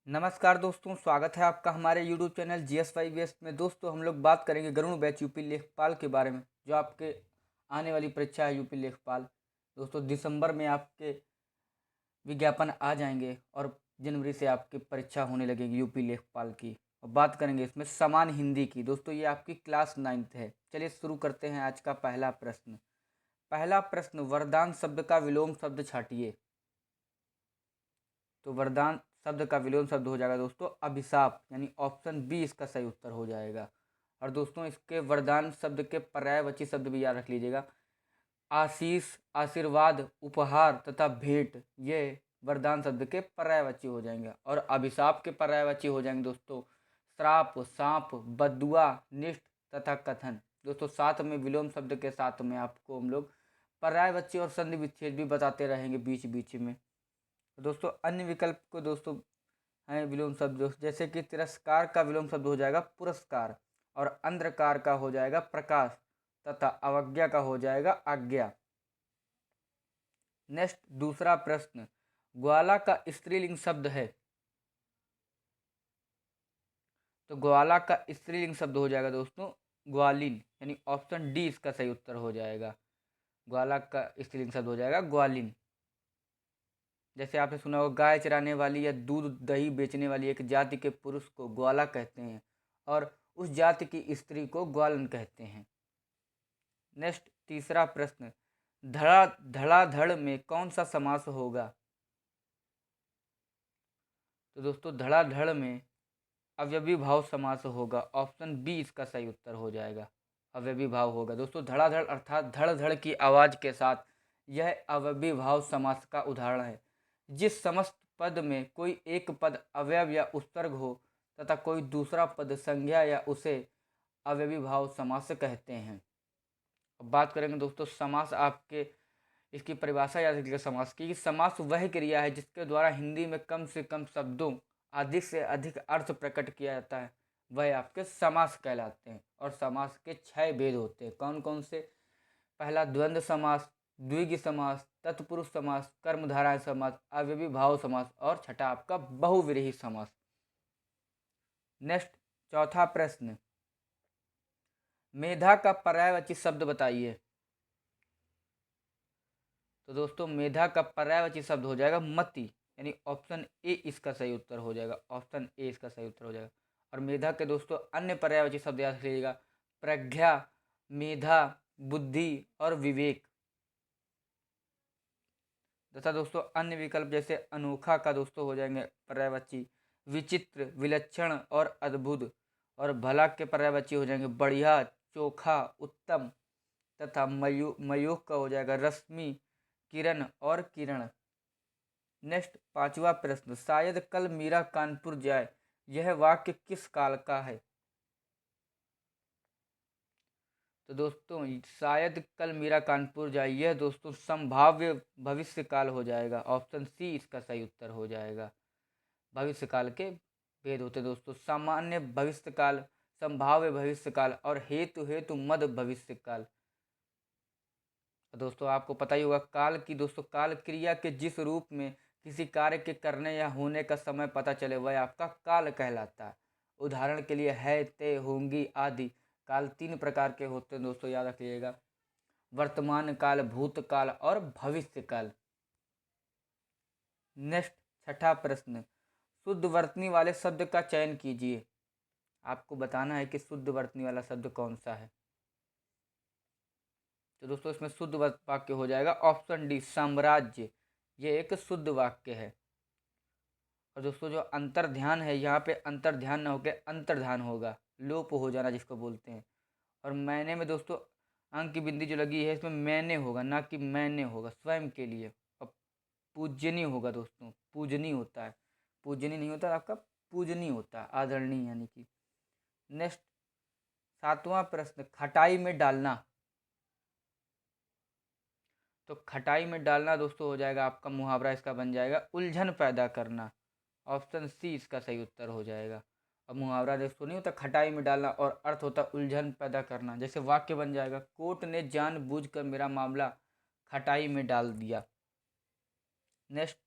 नमस्कार दोस्तों, स्वागत है आपका हमारे यूट्यूब चैनल GS5BS में। दोस्तों हम लोग बात करेंगे गरुड़ बैच यूपी लेखपाल के बारे में, जो आपके आने वाली परीक्षा है यूपी लेखपाल। दोस्तों दिसंबर में आपके विज्ञापन आ जाएंगे और जनवरी से आपकी परीक्षा होने लगेगी यूपी लेखपाल की। और बात करेंगे इसमें समान हिंदी की। दोस्तों ये आपकी क्लास 9th है। चलिए शुरू करते हैं आज का पहला प्रश्न। पहला प्रश्न, वरदान शब्द का विलोम शब्द छाटिए। तो वरदान शब्द का विलोम शब्द हो जाएगा दोस्तों अभिशाप, यानी ऑप्शन बी इसका सही उत्तर हो जाएगा। और दोस्तों इसके वरदान शब्द के पर्यायवाची शब्द भी याद रख लीजिएगा। आशीष, आशीर्वाद, उपहार तथा भेंट, ये वरदान शब्द के पर्यायवाची हो जाएंगे। और अभिशाप के पर्यायवाची हो जाएंगे दोस्तों श्राप, सांप, बद्दुआ, निष्ठ तथा कथन। दोस्तों साथ में विलोम शब्द के साथ में आपको हम लोग पर्यायवाची और संधि विच्छेद भी बताते रहेंगे बीच बीच में। दोस्तों अन्य विकल्प को दोस्तों हैं विलोम शब्द, जैसे कि तिरस्कार का विलोम शब्द हो जाएगा पुरस्कार, और अंधकार का हो जाएगा प्रकाश, तथा अवज्ञा का हो जाएगा आज्ञा। नेक्स्ट दूसरा प्रश्न, ग्वाला का स्त्रीलिंग शब्द है। तो ग्वाला का स्त्रीलिंग शब्द हो जाएगा दोस्तों ग्वालिन, यानी ऑप्शन डी इसका सही उत्तर हो जाएगा। ग्वाला का स्त्रीलिंग शब्द हो जाएगा ग्वालिन। जैसे आपने सुना होगा, गाय चराने वाली या दूध दही बेचने वाली एक जाति के पुरुष को ग्वाला कहते हैं और उस जाति की स्त्री को ग्वालन कहते हैं। नेक्स्ट तीसरा प्रश्न, धड़ा धड़ाधड़ में कौन सा समास होगा। तो दोस्तों धड़ाधड़ में अव्ययी भाव समास होगा। ऑप्शन बी इसका सही उत्तर हो जाएगा, अव्ययी भाव होगा। दोस्तों धड़ाधड़ अर्थात धड़ धड़ की आवाज़ के साथ, यह अव्ययी भाव समास का उदाहरण है। जिस समस्त पद में कोई एक पद अवयव या उपसर्ग हो तथा कोई दूसरा पद संज्ञा या उसे अव्ययी भाव समास कहते हैं। अब बात करेंगे दोस्तों समास, आपके इसकी परिभाषा याद रखिएगा समास की। समास वह क्रिया है जिसके द्वारा हिंदी में कम से कम शब्दों अधिक से अधिक अर्थ प्रकट किया जाता है, वह आपके समास कहलाते हैं। और समास के 6 भेद होते हैं। कौन कौन से? पहला द्वंद्व समास, द्विगु समास, तत्पुरुष समास, कर्मधारय समास, अव्ययी भाव समास, और छठा आपका बहुव्रीहि समास। नेक्स्ट चौथा प्रश्न, मेधा का पर्यायवाची शब्द बताइए। तो दोस्तों मेधा का पर्यायवाची शब्द हो जाएगा मति, यानी ऑप्शन ए इसका सही उत्तर हो जाएगा। ऑप्शन ए इसका सही उत्तर हो जाएगा। और मेधा के दोस्तों अन्य पर्यायवाची शब्द याद रखिएगा, प्रज्ञा, मेधा, बुद्धि और विवेक। तथा दोस्तों अन्य विकल्प जैसे अनोखा का दोस्तों हो जाएंगे पर्यायवाची विचित्र, विलक्षण और अद्भुत। और भला के पर्यायवाची हो जाएंगे बढ़िया, चोखा, उत्तम। तथा मयूख का हो जाएगा रश्मि, किरण और किरण। नेक्स्ट पांचवा प्रश्न, शायद कल मीरा कानपुर जाए, यह वाक्य किस काल का है। तो दोस्तों शायद कल मीरा कानपुर जाए, यह दोस्तों संभाव्य भविष्य काल हो जाएगा। ऑप्शन सी इसका सही उत्तर हो जाएगा। भविष्य काल के भेद होते दोस्तों, सामान्य भविष्य काल, संभाव्य भविष्य काल और हेतु हेतु मद भविष्य काल। दोस्तों आपको पता ही होगा काल की, दोस्तों काल क्रिया के जिस रूप में किसी कार्य के करने या होने का समय पता चले, वह आपका काल कहलाता है। उदाहरण के लिए है, ते, होंगी आदि। काल 3 प्रकार के होते हैं दोस्तों, याद रखिएगा, वर्तमान काल, भूतकाल और भविष्य काल। नेक्स्ट छठा प्रश्न, शुद्ध वर्तनी वाले शब्द का चयन कीजिए। आपको बताना है कि शुद्ध वर्तनी वाला शब्द कौन सा है। तो दोस्तों इसमें शुद्ध वाक्य हो जाएगा ऑप्शन डी साम्राज्य, ये एक शुद्ध वाक्य है। और दोस्तों जो अंतर्ध्यान है, यहाँ पे अंतर्ध्यान न होकर अंतर्धान होगा, लोप हो जाना जिसको बोलते हैं। और मैंने में दोस्तों अंक की बिंदी जो लगी है, इसमें मैंने होगा, ना कि मैंने होगा स्वयं के लिए। और पूजनीय होगा दोस्तों, पूजनीय होता है, पूजनीय नहीं होता आपका, पूजनीय होता है, आदरणीय यानी कि। नेक्स्ट सातवां प्रश्न, खटाई में डालना। तो खटाई में डालना दोस्तों हो जाएगा आपका मुहावरा, इसका बन जाएगा उलझन पैदा करना। ऑप्शन सी इसका सही उत्तर हो जाएगा। अब मुहावरा दोस्तों नहीं होता खटाई में डालना, और अर्थ होता उलझन पैदा करना। जैसे वाक्य बन जाएगा, कोर्ट ने जानबूझकर मेरा मामला खटाई में डाल दिया। नेक्स्ट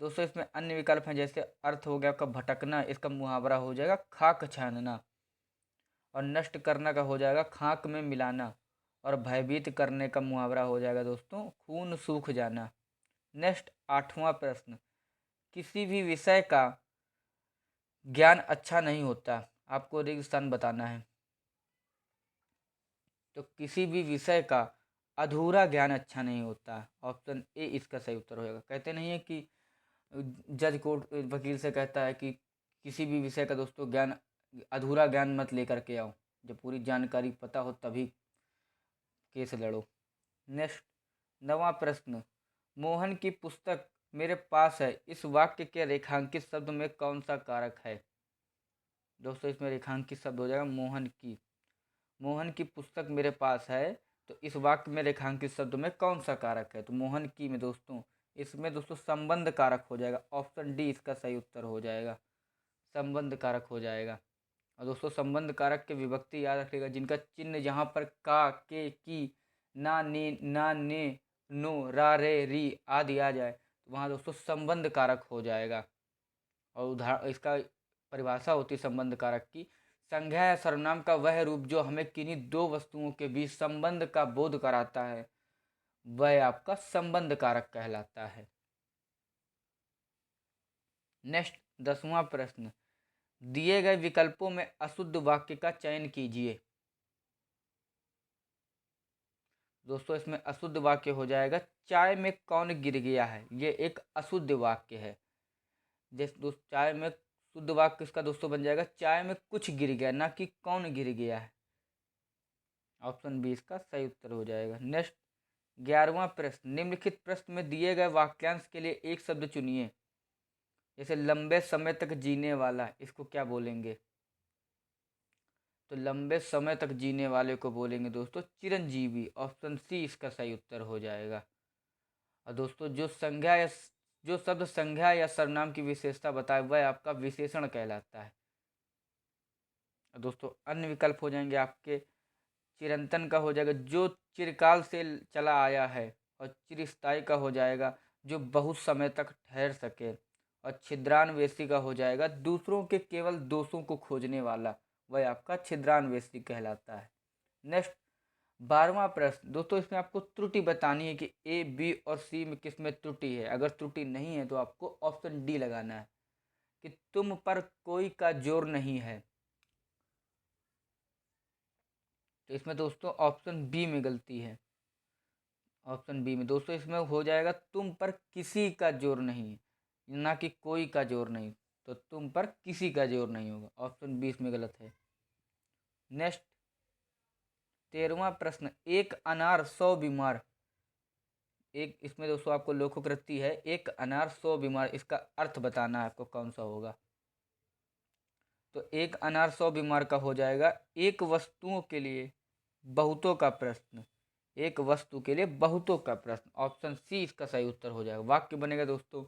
दोस्तों इसमें अन्य विकल्प हैं, जैसे अर्थ हो गया आपका भटकना, इसका मुहावरा हो जाएगा खाक छानना। और नष्ट करना का हो जाएगा खाक में मिलाना। और भयभीत करने का मुहावरा हो जाएगा दोस्तों खून सूख जाना। नेक्स्ट 8वां प्रश्न, किसी भी विषय का ज्ञान अच्छा नहीं होता, आपको रिक्त स्थान बताना है। तो किसी भी विषय का अधूरा ज्ञान अच्छा नहीं होता, ऑप्शन ए इसका सही उत्तर होगा। कहते नहीं है कि जज कोर्ट वकील से कहता है कि किसी भी विषय का दोस्तों ज्ञान, अधूरा ज्ञान मत लेकर के आओ, जब पूरी जानकारी पता हो तभी केस लड़ो। नेक्स्ट 9वां प्रश्न, मोहन की पुस्तक मेरे पास है, इस वाक्य के रेखांकित शब्द में कौन सा कारक है। दोस्तों इसमें रेखांकित शब्द हो जाएगा मोहन की। मोहन की पुस्तक मेरे पास है, तो इस वाक्य में रेखांकित शब्द में कौन सा कारक है, तो मोहन की में दोस्तों इसमें दोस्तों संबंध कारक हो जाएगा। ऑप्शन डी इसका सही उत्तर हो जाएगा, संबंध कारक हो जाएगा। और दोस्तों संबंध कारक के विभक्ति याद रखिएगा, जिनका चिन्ह यहाँ पर का, के, की, ना, ने, नो, रा, रे, री आदि आ जाए तो वहाँ दोस्तों संबंध कारक हो जाएगा। और उदाहरण इसका परिभाषा होती है संबंध कारक की, संज्ञा या सर्वनाम का वह रूप जो हमें किन्हीं दो वस्तुओं के बीच संबंध का बोध कराता है, वह आपका संबंध कारक कहलाता है। नेक्स्ट 10वां प्रश्न, दिए गए विकल्पों में अशुद्ध वाक्य का चयन कीजिए। दोस्तों इसमें अशुद्ध वाक्य हो जाएगा चाय में कौन गिर गया है, ये एक अशुद्ध वाक्य है। जैसे दोस्त चाय में, शुद्ध वाक्य इसका दोस्तों बन जाएगा चाय में कुछ गिर गया, ना कि कौन गिर गया है। ऑप्शन बी इसका सही उत्तर हो जाएगा। नेक्स्ट 11वां प्रश्न, निम्नलिखित प्रश्न में दिए गए वाक्यांश के लिए एक शब्द चुनिए। जैसे लंबे समय तक जीने वाला, इसको क्या बोलेंगे, तो लंबे समय तक जीने वाले को बोलेंगे दोस्तों चिरंजीवी। ऑप्शन सी इसका सही उत्तर हो जाएगा। और दोस्तों जो शब्द संज्ञा या सर्वनाम की विशेषता बताए वह आपका विशेषण कहलाता है। और दोस्तों अन्य विकल्प हो जाएंगे आपके, चिरंतन का हो जाएगा जो चिरकाल से चला आया है। और चिरस्थायी का हो जाएगा जो बहुत समय तक ठहर सके। और छिद्रान्वेषी का हो जाएगा दूसरों के केवल दोषों को खोजने वाला, वह आपका छिद्रान्वेषी कहलाता है। नेक्स्ट 12वां प्रश्न, दोस्तों इसमें आपको त्रुटि बतानी है कि ए, बी और सी में किस में त्रुटि है। अगर त्रुटि नहीं है तो आपको ऑप्शन डी लगाना है कि तुम पर कोई का जोर नहीं है। तो इसमें दोस्तों ऑप्शन बी में गलती है। ऑप्शन बी में दोस्तों इसमें हो जाएगा तुम पर किसी का जोर नहीं है, ना कि कोई का जोर नहीं। तो तुम पर किसी का जोर नहीं होगा, ऑप्शन बी इसमें गलत है। नेक्स्ट 13वां प्रश्न, एक अनार 100 बीमार, एक इसमें दोस्तों आपको लोकोक्ति है, एक अनार 100 बीमार, इसका अर्थ बताना है आपको कौन सा होगा। तो एक अनार 100 बीमार का हो जाएगा एक वस्तुओं के लिए बहुतों का प्रश्न, एक वस्तु के लिए बहुतों का प्रश्न। ऑप्शन सी इसका सही उत्तर हो जाएगा। वाक्य बनेगा दोस्तों,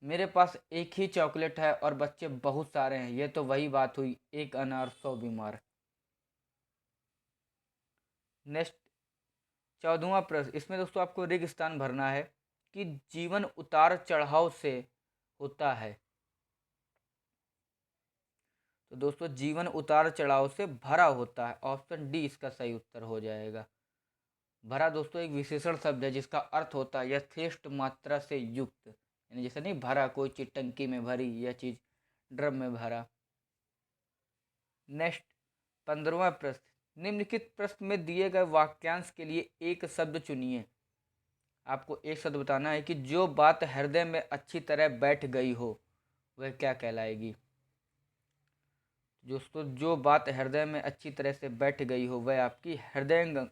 मेरे पास एक ही चॉकलेट है और बच्चे बहुत सारे हैं, ये तो वही बात हुई एक अनार 100 बीमार। नेक्स्ट 14वां प्रश्न, इसमें दोस्तों आपको रिक्त स्थान भरना है कि जीवन उतार चढ़ाव से होता है। तो दोस्तों जीवन उतार चढ़ाव से भरा होता है, ऑप्शन डी इसका सही उत्तर हो जाएगा। भरा दोस्तों एक विशेषण शब्द है जिसका अर्थ होता है यथेष्ट मात्रा से युक्त, यानी जैसे नहीं भरा, कोई चीज टंकी में भरी, यह चीज ड्रम में भरा। नेक्स्ट 15वां प्रश्न, निम्नलिखित प्रश्न में दिए गए वाक्यांश के लिए एक शब्द चुनिए। आपको एक शब्द बताना है कि जो बात हृदय में अच्छी तरह बैठ गई हो वह क्या कहलाएगी। दोस्तों जो बात हृदय में अच्छी तरह से बैठ गई हो वह आपकी हृदयंगम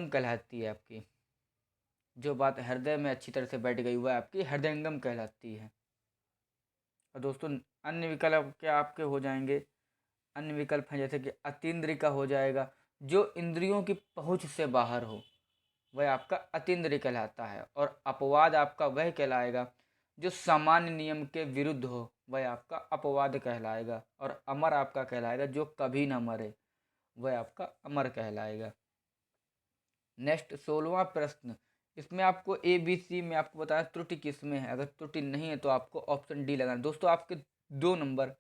कहलाती है आपकी। जो बात हृदय में अच्छी तरह से बैठ गई वह आपकी हृदयंगम कहलाती है। और दोस्तों अन्य विकल्प क्या आपके हो जाएंगे, अन्य विकल्प हैं जैसे कि अतीन्द्रिय का हो जाएगा जो इंद्रियों की पहुंच से बाहर हो, वह आपका अतीन्द्रिय कहलाता है। और अपवाद आपका वह कहलाएगा जो सामान्य नियम के विरुद्ध हो, वह आपका अपवाद कहलाएगा। और अमर आपका कहलाएगा जो कभी ना मरे, वह आपका अमर कहलाएगा। नेक्स्ट 16वां प्रश्न, इसमें आपको ए बी सी में आपको बताया त्रुटि किस में है। अगर त्रुटि नहीं है तो आपको ऑप्शन डी लगाना। दोस्तों आपके 2 नंबर,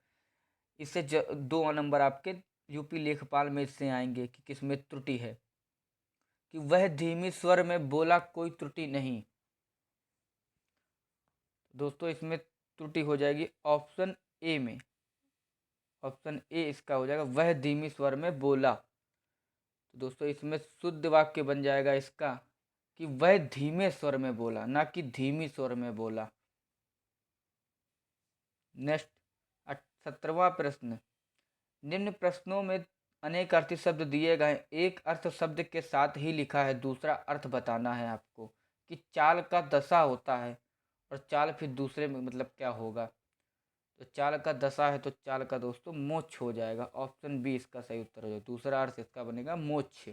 इससे 2 नंबर आपके यूपी लेखपाल में इससे आएंगे कि किस में त्रुटि है। कि वह धीमी स्वर में बोला, कोई त्रुटि नहीं। दोस्तों इसमें त्रुटि हो जाएगी ऑप्शन ए में। ऑप्शन ए इसका हो जाएगा, वह धीमी स्वर में बोला। तो दोस्तों इसमें शुद्ध वाक्य बन जाएगा इसका कि वह धीमे स्वर में बोला, ना कि धीमी स्वर में बोला। नेक्स्ट 17वां प्रश्न। निम्न प्रश्नों में अनेक अर्थी शब्द दिए गए, एक अर्थ शब्द के साथ ही लिखा है, दूसरा अर्थ बताना है आपको। कि चाल का दशा होता है, और चाल फिर दूसरे में मतलब क्या होगा। तो चाल का दशा है तो चाल का दोस्तों मोक्ष हो जाएगा। ऑप्शन बी इसका सही उत्तर हो जाएगा। दूसरा अर्थ इसका बनेगा मोक्ष।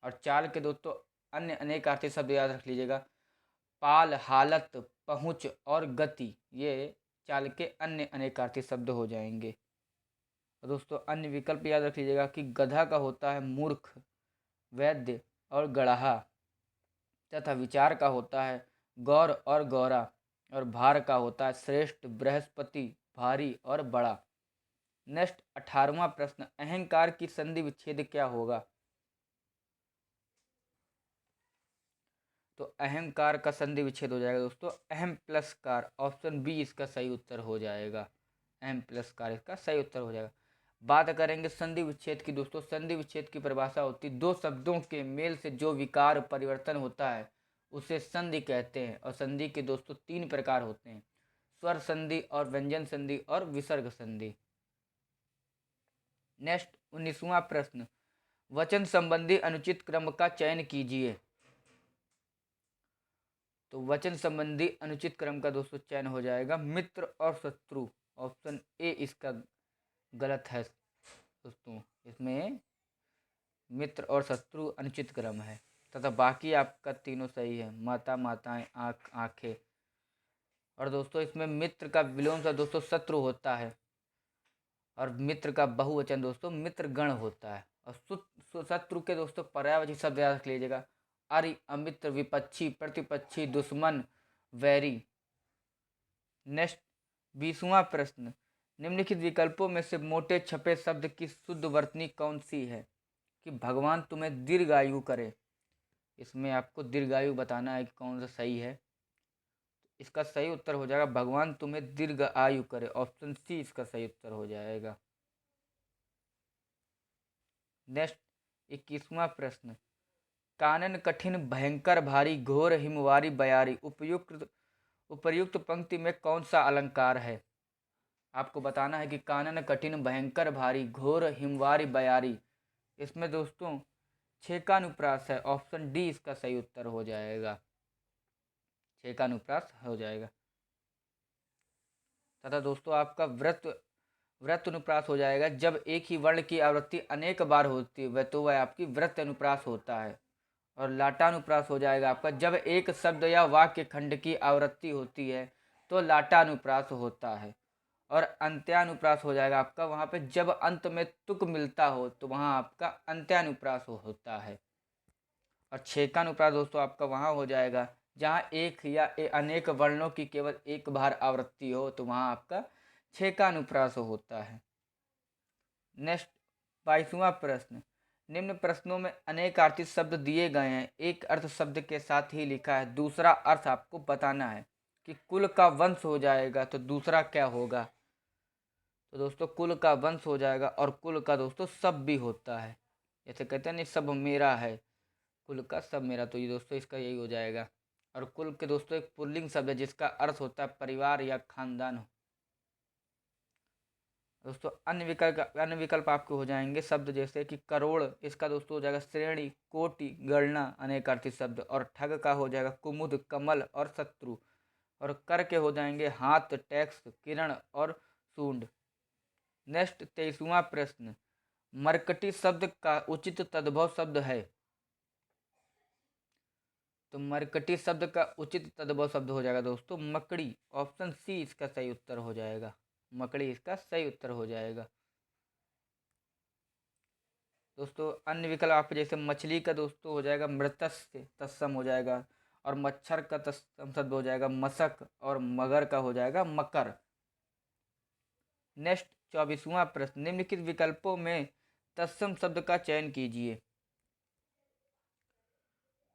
और चाल के दोस्तों अन्य अनेक अर्थी शब्द याद रख लीजिएगा। पाल, हालत, पहुँच और गति, ये चाल के अन्य अनेकार्थी शब्द हो जाएंगे। तो दोस्तों अन्य विकल्प याद रख लीजिएगा कि गधा का होता है मूर्ख, वैद्य और गड़हा। तथा विचार का होता है गौर और गौरा। और भार का होता है श्रेष्ठ, बृहस्पति, भारी और बड़ा। नेक्स्ट 18वां प्रश्न। अहंकार की संधि विच्छेद क्या होगा। तो अहंकार का संधि विच्छेद हो जाएगा दोस्तों अहम प्लस कार। ऑप्शन बी इसका सही उत्तर हो जाएगा। अहम प्लस कार इसका सही उत्तर हो जाएगा। बात करेंगे संधि विच्छेद की। दोस्तों संधि विच्छेद की परिभाषा होती है, दो शब्दों के मेल से जो विकार परिवर्तन होता है उसे संधि कहते हैं। और संधि के दोस्तों 3 प्रकार होते हैं, स्वर संधि और व्यंजन संधि और विसर्ग संधि। नेक्स्ट 19वां प्रश्न। वचन संबंधी अनुचित क्रम का चयन कीजिए। तो वचन संबंधी अनुचित क्रम का दोस्तों चयन हो जाएगा मित्र और शत्रु। ऑप्शन ए इसका गलत है दोस्तों। इसमें मित्र और शत्रु अनुचित क्रम है, तथा बाकी आपका तीनों सही है। माता, माताएं, आँख, आँखें। और दोस्तों इसमें मित्र का विलोम से दोस्तों शत्रु होता है, और मित्र का बहुवचन दोस्तों मित्र गण होता है। और शत्रु के दोस्तों पर्यायवाची शब्द याद रख लीजिएगा। अरि, अमित्र, विपक्षी, प्रतिपक्षी, दुश्मन, वैरी। नेक्स्ट 20वां प्रश्न। निम्नलिखित विकल्पों में से मोटे छपे शब्द की शुद्ध वर्तनी कौन सी है। कि भगवान तुम्हें दीर्घायु करे। इसमें आपको दीर्घायु बताना है कि कौन सा सही है। इसका सही उत्तर हो जाएगा भगवान तुम्हें दीर्घ आयु करे। ऑप्शन सी इसका सही उत्तर हो जाएगा। नेक्स्ट 21वां प्रश्न। कानन कठिन, भयंकर, भारी, घोर, हिमवारी, बयारी, उपर्युक्त पंक्ति में कौन सा अलंकार है। आपको बताना है कि कानन कठिन, भयंकर, भारी, घोर, हिमवारी, बयारी। इसमें दोस्तों छेकानुप्रास है। ऑप्शन डी इसका सही उत्तर हो जाएगा। छेकानुप्रास हो जाएगा। तथा दोस्तों आपका व्रत अनुप्रास हो जाएगा जब एक ही वर्ण की आवृत्ति अनेक बार होती है, वह तो वह आपकी व्रत अनुप्रास होता है। और लाटानुप्रास हो जाएगा आपका जब एक शब्द या वाक्य खंड की आवृत्ति होती है तो लाटानुप्रास होता है। और अंत्यानुप्रास हो जाएगा आपका वहाँ पे जब अंत में तुक मिलता हो तो वहाँ आपका अंत्यानुप्रास होता है। और छेकानुप्रास दोस्तों आपका वहाँ हो जाएगा जहाँ एक या अनेक वर्णों की केवल एक बार आवृत्ति हो तो वहाँ आपका छेकानुप्रास होता है। नेक्स्ट 22वां प्रश्न। निम्न प्रश्नों में अनेक अर्थी शब्द दिए गए हैं, एक अर्थ शब्द के साथ ही लिखा है, दूसरा अर्थ आपको बताना है। कि कुल का वंश हो जाएगा तो दूसरा क्या होगा। तो दोस्तों कुल का वंश हो जाएगा। और कुल का दोस्तों सब भी होता है, जैसे कहते हैं नहीं सब मेरा है, कुल का सब मेरा। तो ये दोस्तों इसका यही हो जाएगा। और कुल के दोस्तों एक पुल्लिंग शब्द है जिसका अर्थ होता है परिवार या खानदान। दोस्तों अन्य विकल्प आपके हो जाएंगे शब्द जैसे कि करोड़, इसका दोस्तों हो जाएगा श्रेणी, कोटि, गणना, अनेकार्थी शब्द। और ठग का हो जाएगा कुमुद, कमल और शत्रु। और कर के हो जाएंगे हाथ, टैक्स, किरण और सूंड। नेक्स्ट 23वां प्रश्न। मरकटी शब्द का उचित तद्भव शब्द है। तो मरकटी शब्द का उचित तद्भव शब्द हो जाएगा दोस्तों मकड़ी। ऑप्शन सी इसका सही उत्तर हो जाएगा। मकड़ी इसका सही उत्तर हो जाएगा। दोस्तों अन्य विकल्प आप जैसे मछली का दोस्तों हो जाएगा मृतस्य, तत्सम हो जाएगा। और मच्छर का तत्सम शब्द हो जाएगा मशक और मगर का हो जाएगा मकर। नेक्स्ट 24वां प्रश्न, निम्नलिखित विकल्पों में तत्सम शब्द का चयन कीजिए।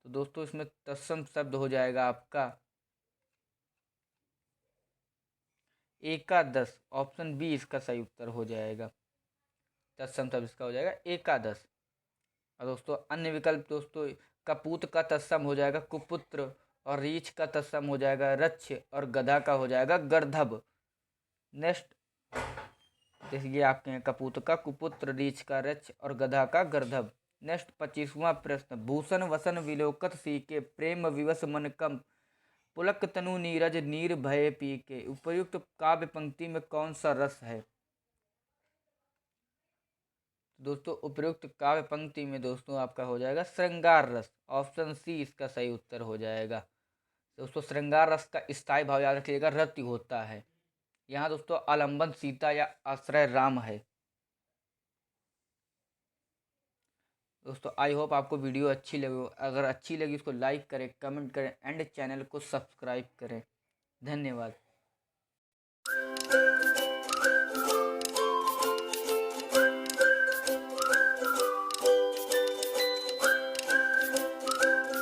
तो दोस्तों इसमें तत्सम शब्द हो जाएगा आपका एकादश, ऑप्शन बी इसका सही उत्तर हो जाएगा। तत्सम शब्द इसका हो जाएगा एकादश। और दोस्तों अन्य विकल्प दोस्तों, कपूत का तत्सम हो जाएगा कुपुत्र, और रीछ का तत्सम हो जाएगा रक्ष, और गधा का हो जाएगा गर्धभ। नेक्स्ट देखिए आपके हैं कपूत का कुपुत्र, रीछ का रक्ष और गधा का गर्धभ। नेक्स्ट 25वां प्रश्न, भूषण वसन विलोकत सीके, प्रेम विवश मन कम, पुलक तनु नीरज नीर भय पी के, उपर्युक्त काव्य पंक्ति में कौन सा रस है। दोस्तों उपयुक्त काव्य पंक्ति में दोस्तों आपका हो जाएगा श्रृंगार रस, ऑप्शन सी इसका सही उत्तर हो जाएगा। दोस्तों श्रृंगार रस का स्थायी भाव याद रखिएगा रति होता है। यहाँ दोस्तों आलंबन सीता या आश्रय राम है। दोस्तों आई होप आपको वीडियो अच्छी लगी, अगर अच्छी लगी उसको लाइक करें, कमेंट करें एंड चैनल को सब्सक्राइब करें। धन्यवाद।